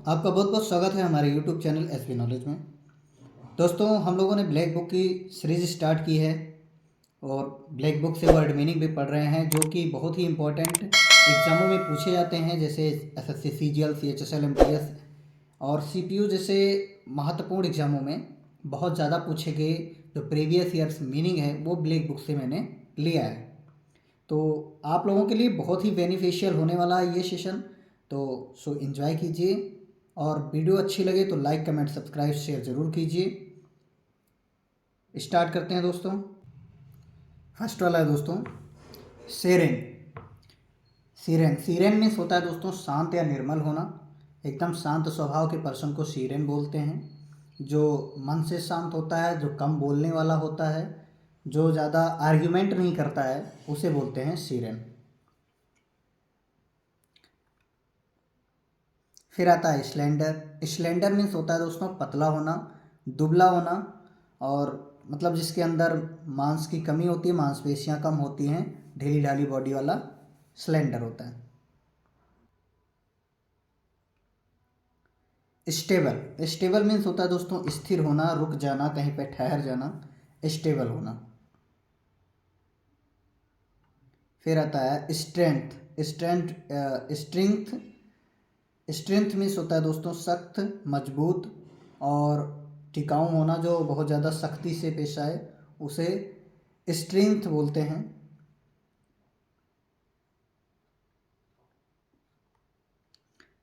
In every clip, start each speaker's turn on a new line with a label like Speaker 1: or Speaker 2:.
Speaker 1: आपका बहुत बहुत स्वागत है हमारे यूट्यूब चैनल एसबी नॉलेज में। दोस्तों, हम लोगों ने ब्लैक बुक की सीरीज़ स्टार्ट की है और ब्लैक बुक से वर्ड मीनिंग भी पढ़ रहे हैं, जो कि बहुत ही इंपॉर्टेंट एग्ज़ामों में पूछे जाते हैं, जैसे एसएससी सीजीएल सीएचएसएल एमटीएस और सीपीयू जैसे महत्वपूर्ण एग्ज़ामों में बहुत ज़्यादा पूछे गए जो प्रीवियस ईयर्स मीनिंग है वो ब्लैक बुक से मैंने लिया है। तो आप लोगों के लिए बहुत ही बेनिफिशियल होने वाला है ये सेशन। तो एंजॉय कीजिए और वीडियो अच्छी लगे तो लाइक कमेंट सब्सक्राइब शेयर ज़रूर कीजिए। स्टार्ट करते हैं दोस्तों। फर्स्ट वाला है दोस्तों सेरेन। सीरेन सीरेन मीन्स होता है दोस्तों शांत या निर्मल होना। एकदम शांत स्वभाव के पर्सन को सीरेन बोलते हैं। जो मन से शांत होता है, जो कम बोलने वाला होता है, जो ज़्यादा आर्ग्यूमेंट नहीं करता है, उसे बोलते हैं सीरेन। फिर आता है स्लेंडर। स्लेंडर मीन्स होता है दोस्तों पतला होना, दुबला होना, और मतलब जिसके अंदर मांस की कमी होती है, मांसपेशियां कम होती हैं, ढीली ढाली बॉडी वाला स्लेंडर होता है। स्टेबल। स्टेबल मीन्स होता है दोस्तों स्थिर होना, रुक जाना, कहीं पे ठहर जाना, स्टेबल होना। फिर आता है स्ट्रेंथ। स्ट्रेंथ स्ट्रेंथ मीन्स होता है दोस्तों सख्त, मजबूत और टिकाऊ होना। जो बहुत ज़्यादा सख्ती से पेश आए उसे स्ट्रेंथ बोलते हैं।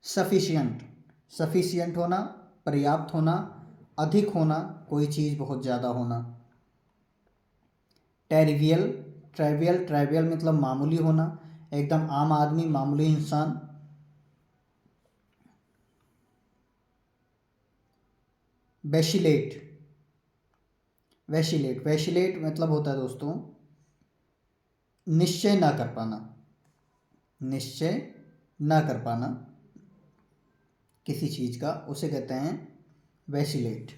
Speaker 1: सफिशियंट। सफिशियंट होना, पर्याप्त होना, अधिक होना, कोई चीज़ बहुत ज़्यादा होना। ट्राइवियल। ट्राइवियल मतलब मामूली होना, एकदम आम आदमी, मामूली इंसान। वैशिलेट। वैशिलेट मतलब होता है दोस्तों निश्चय ना कर पाना। निश्चय ना कर पाना किसी चीज़ का, उसे कहते हैं वैशिलेट।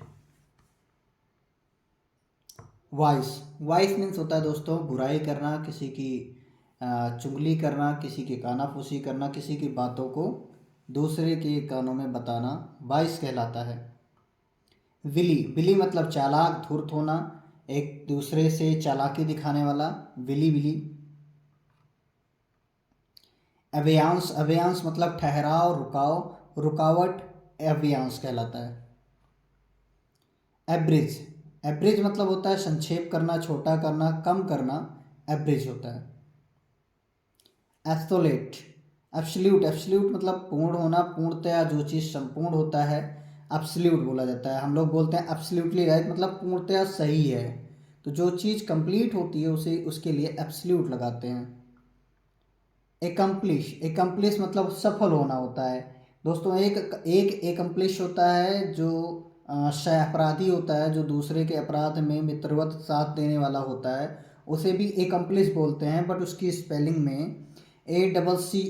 Speaker 1: वाइस। वाइस मीन्स होता है दोस्तों बुराई करना, किसी की चुगली करना, किसी की कानाफूसी करना, किसी की बातों को दूसरे के कानों में बताना, वाइस कहलाता है। विली। विली मतलब चालाक, धूर्त होना, एक दूसरे से चालाकी दिखाने वाला, विली विली। अभियांश। अभियांश मतलब ठहराव, रुकाव, रुकावट, अभियांश कहलाता है। एब्रिज। एब्रिज मतलब होता है संक्षेप करना, छोटा करना, कम करना, एब्रिज होता है। एब्सोल्यूट। एब्सोल्यूट मतलब पूर्ण होना, पूर्णतया जो चीज़ संपूर्ण होता है एब्सोल्यूट बोला जाता है। हम लोग बोलते हैं एब्सोल्यूटली राइट, मतलब पूर्णतया सही है। तो जो चीज़ कंप्लीट होती है उसे उसके लिए एब्सोल्यूट लगाते हैं। एकम्प्लिश। एकम्प्लिश मतलब सफल होना होता है दोस्तों। एक एक एकम्प्लिश होता है जो सह अपराधी होता है, जो दूसरे के अपराध में मित्रवत साथ देने वाला होता है, उसे भी एकम्प्लिश बोलते हैं। बट उसकी स्पेलिंग में ACCOMPLICE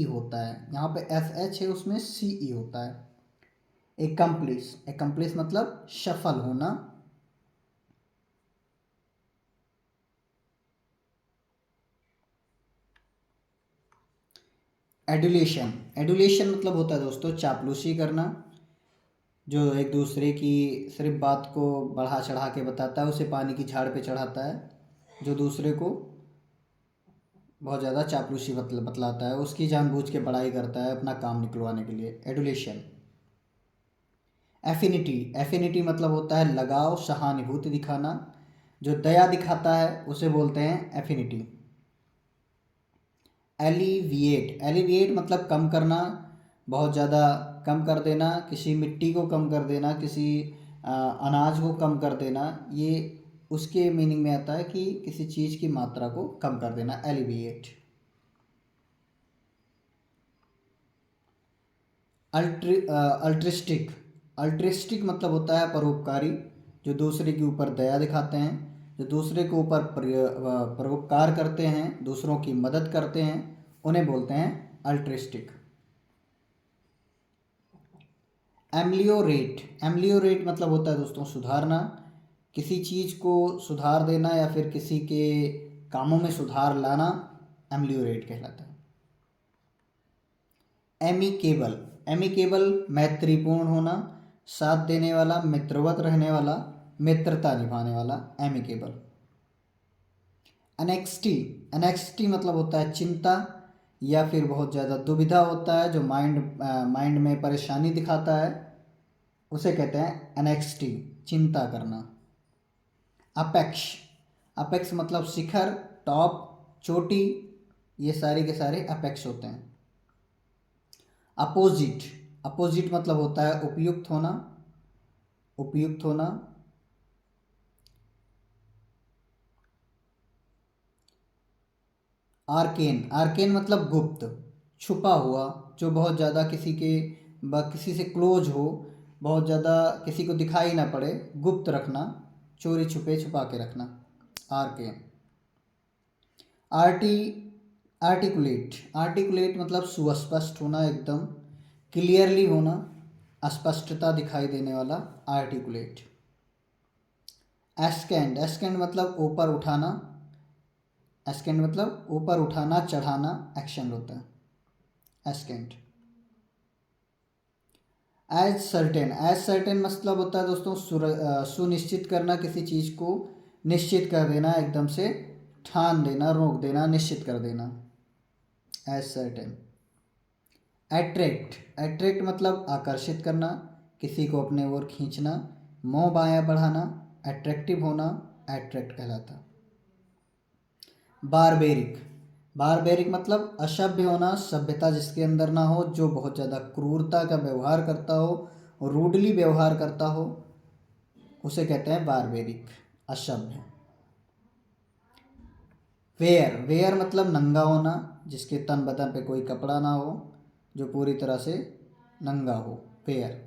Speaker 1: होता है, यहाँ पे SH है, उसमें CE होता है। एकम्प्लिश। एकम्प्लिश मतलब सफल होना। एडुलेशन। एडुलेशन मतलब होता है दोस्तों चापलूसी करना। जो एक दूसरे की सिर्फ बात को बढ़ा चढ़ा के बताता है, उसे पानी की झाड़ पे चढ़ाता है। जो दूसरे को बहुत ज़्यादा चापलूसी बतलाता है, उसकी जानबूझ के बड़ाई करता है अपना काम निकलवाने के लिए, एडुलेशन। एफिनिटी। एफिनिटी मतलब होता है लगाव, सहानुभूति दिखाना। जो दया दिखाता है उसे बोलते हैं एफिनिटी। एलिविएट। एलिविएट मतलब कम करना, बहुत ज़्यादा कम कर देना, किसी मिट्टी को कम कर देना, किसी अनाज को कम कर देना। ये उसके मीनिंग में आता है कि किसी चीज़ की मात्रा को कम कर देना, एलिविएट। अल्ट्रिस्टिक। अल्ट्रिस्टिक मतलब होता है परोपकारी। जो दूसरे के ऊपर दया दिखाते हैं, जो दूसरे के ऊपर परोपकार करते हैं, दूसरों की मदद करते हैं, उन्हें बोलते हैं अल्ट्रिस्टिक। एम्लियोरेट। एम्लियोरेट मतलब होता है दोस्तों सुधारना, किसी चीज़ को सुधार देना या फिर किसी के कामों में सुधार लाना, एम्लियोरेट कहलाता है। एमिकेबल, एमिकेबल मैत्रीपूर्ण होना, साथ देने वाला, मित्रवत रहने वाला, मित्रता निभाने वाला, एमिकेबल। एनेक्सिटी, एनेक्सिटी मतलब होता है चिंता या फिर बहुत ज़्यादा दुविधा होता है, जो माइंड में परेशानी दिखाता है, उसे कहते हैं एनेक्सिटी, चिंता करना। अपेक्स, अपेक्स मतलब शिखर, टॉप, चोटी, ये सारे के सारे अपेक्स होते हैं। अपोजिट, अपोजिट मतलब होता है उपयुक्त होना, उपयुक्त होना। आर्केन, आर्केन मतलब गुप्त, छुपा हुआ, जो बहुत ज़्यादा किसी से क्लोज हो, बहुत ज़्यादा किसी को दिखाई ना पड़े, गुप्त रखना, चोरी छुपे छुपा के रखना, आर्केन। आर्टी आर्टिकुलेट, आर्टिकुलेट मतलब सुस्पष्ट होना, एकदम क्लियरली होना, अस्पष्टता दिखाई देने वाला, आर्टिकुलेट। एस्केंड, एस्केंड मतलब ऊपर उठाना, एस्केंड मतलब ऊपर उठाना, चढ़ाना, एक्शन होता है एस्केंड। एज सर्टेन, एज सर्टेन मतलब होता है दोस्तों सुनिश्चित करना, किसी चीज़ को निश्चित कर देना, एकदम से ठान देना, रोक देना, निश्चित कर देना, एज सर्टेन। एट्रैक्ट, एट्रैक्ट मतलब आकर्षित करना, किसी को अपने ओर खींचना, मोह माया बढ़ाना, एट्रैक्टिव होना, एट्रैक्ट कहलाता। बारबेरिक, बारबेरिक मतलब असभ्य होना, सभ्यता जिसके अंदर ना हो, जो बहुत ज़्यादा क्रूरता का व्यवहार करता हो, रूडली व्यवहार करता हो, उसे कहते हैं बारबेरिक, असभ्य। वेयर, वेयर मतलब नंगा होना, जिसके तन बदन पे कोई कपड़ा ना हो, जो पूरी तरह से नंगा हो, वेयर।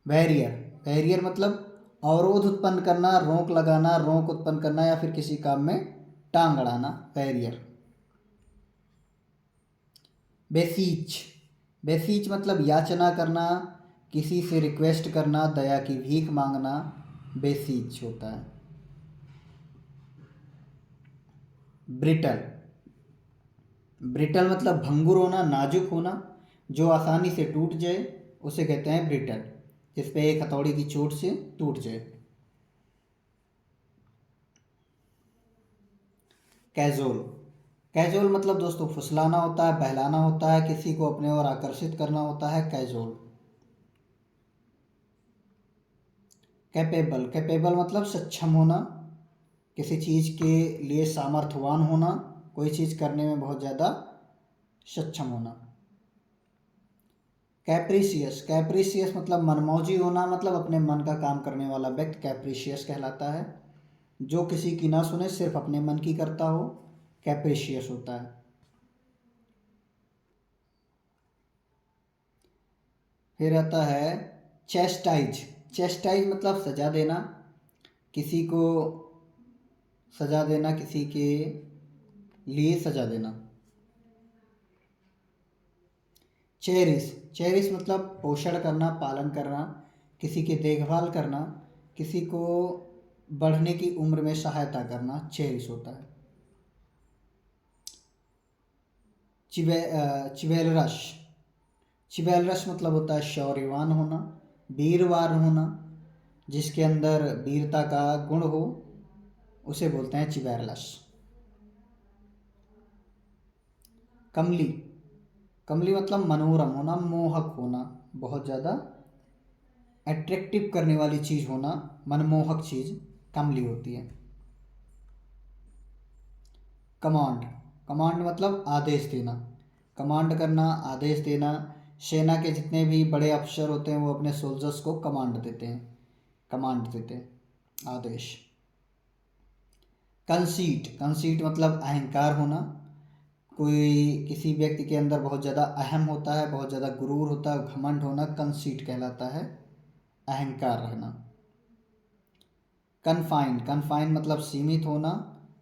Speaker 1: बैरियर, बैरियर मतलब अवरोध उत्पन्न करना, रोक लगाना, रोक उत्पन्न करना, या फिर किसी काम में टांग अड़ाना, बैरियर। बेसीच, बेसीच मतलब याचना करना, किसी से रिक्वेस्ट करना, दया की भीख मांगना, बेसीच होता है। ब्रिटल, ब्रिटल मतलब भंगुर होना, नाजुक होना, जो आसानी से टूट जाए, उसे कहते हैं ब्रिटल, जिस पे एक हथौड़ी की चोट से टूट जाए। कैजुअल, कैजुअल मतलब दोस्तों फुसलाना होता है, बहलाना होता है, किसी को अपने ओर आकर्षित करना होता है, कैजुअल। कैपेबल, कैपेबल मतलब सक्षम होना, किसी चीज़ के लिए सामर्थ्यवान होना, कोई चीज़ करने में बहुत ज़्यादा सक्षम होना। कैप्रिसियस, कैप्रिसियस मतलब मनमौजी होना, मतलब अपने मन का काम करने वाला व्यक्ति कैप्रिशियस कहलाता है, जो किसी की ना सुने, सिर्फ अपने मन की करता हो, कैप्रिशियस होता है। फिर आता है चेस्टाइज, चेस्टाइज मतलब सजा देना, किसी को सजा देना, किसी के लिए सजा देना। चेरिश, चेरिश मतलब पोषण करना, पालन करना, किसी की देखभाल करना, किसी को बढ़ने की उम्र में सहायता करना, चेरिश होता है। चिवेलरश, चिवेलरश मतलब होता है शौर्यवान होना, वीरवान होना, जिसके अंदर वीरता का गुण हो, उसे बोलते हैं चिवेलरश। कमली, कमली मतलब मनोरम होना, मोहक होना, बहुत ज़्यादा अट्रैक्टिव करने वाली चीज़ होना, मनमोहक चीज़ कमली होती है। कमांड, कमांड मतलब आदेश देना, कमांड करना, आदेश देना, सेना के जितने भी बड़े अफसर होते हैं वो अपने सोल्जर्स को कमांड देते हैं, कमांड देते हैं, आदेश। कंसीट, कंसीट मतलब अहंकार होना, कोई किसी व्यक्ति के अंदर बहुत ज़्यादा अहम होता है, बहुत ज़्यादा गुरूर होता है, घमंड होना, कंसीट कहलाता है, अहंकार रहना। कन्फाइन, कन्फाइन मतलब सीमित होना,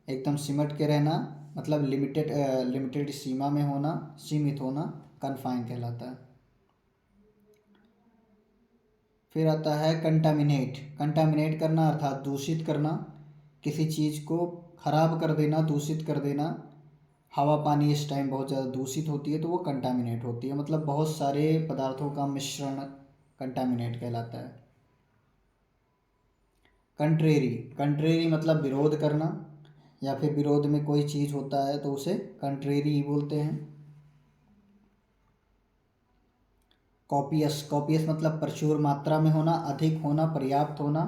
Speaker 1: एकदम सिमट के रहना, मतलब लिमिटेड सीमा में होना, सीमित होना, कन्फाइन कहलाता है। फिर आता है कंटामिनेट, कंटामिनेट करना अर्थात दूषित करना, किसी चीज़ को खराब कर देना, दूषित कर देना, हवा पानी इस टाइम बहुत ज़्यादा दूषित होती है तो वो कंटामिनेट होती है, मतलब बहुत सारे पदार्थों का मिश्रण कंटामिनेट कहलाता है। कंट्रेरी, कंट्रेरी मतलब विरोध करना, या फिर विरोध में कोई चीज़ होता है तो उसे कंट्रेरी ही बोलते हैं। कॉपियस, कॉपियस मतलब प्रचुर मात्रा में होना, अधिक होना, पर्याप्त होना,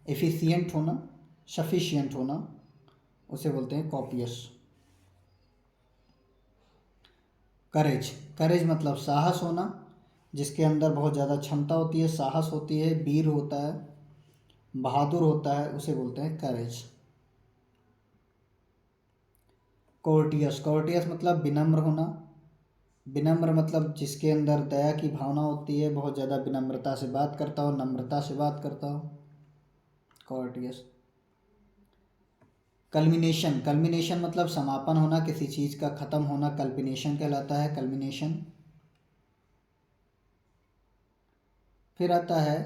Speaker 1: एफिशिएंट होना, सफिशिएंट होना, उसे बोलते हैं कॉपियस। करेज, करेज मतलब साहस होना, जिसके अंदर बहुत ज़्यादा क्षमता होती है, साहस होती है, वीर होता है, बहादुर होता है, उसे बोलते हैं करेज। कोर्टियस, कोर्टियस मतलब विनम्र होना, विनम्र मतलब जिसके अंदर दया की भावना होती है, बहुत ज़्यादा विनम्रता से बात करता हो, नम्रता से बात करता हो, कोर्टियस। कल्मिनेशन, कल्मिनेशन मतलब समापन होना, किसी चीज़ का ख़त्म होना कल्मिनेशन कहलाता है, कल्मिनेशन। फिर आता है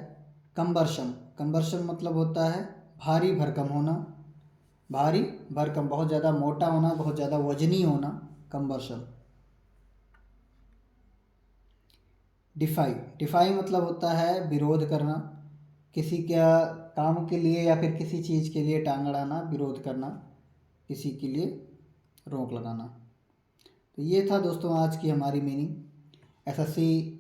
Speaker 1: कंबर्शन, कंबर्शन मतलब होता है भारी भरकम होना, भारी भरकम बहुत ज़्यादा मोटा होना, बहुत ज़्यादा वजनी होना, कंबर्शन। डिफाई, डिफाई मतलब होता है विरोध करना, किसी का काम के लिए या फिर किसी चीज़ के लिए टांग अड़ाना, विरोध करना, किसी के लिए रोक लगाना। तो ये था दोस्तों आज की हमारी मीनिंग। एसएससी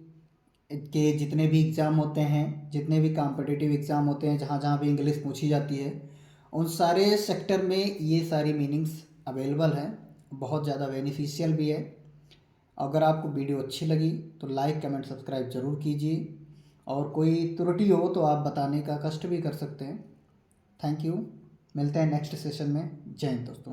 Speaker 1: के जितने भी एग्ज़ाम होते हैं, जितने भी कॉम्पिटिटिव एग्ज़ाम होते हैं, जहाँ जहाँ भी इंग्लिश पूछी जाती है, उन सारे सेक्टर में ये सारी मीनिंग्स अवेलेबल हैं, बहुत ज़्यादा बेनिफिशियल भी है। अगर आपको वीडियो अच्छी लगी तो लाइक कमेंट सब्सक्राइब ज़रूर कीजिए, और कोई त्रुटि हो तो आप बताने का कष्ट भी कर सकते हैं। थैंक यू, मिलते हैं नेक्स्ट सेशन में। जय हिंद दोस्तों।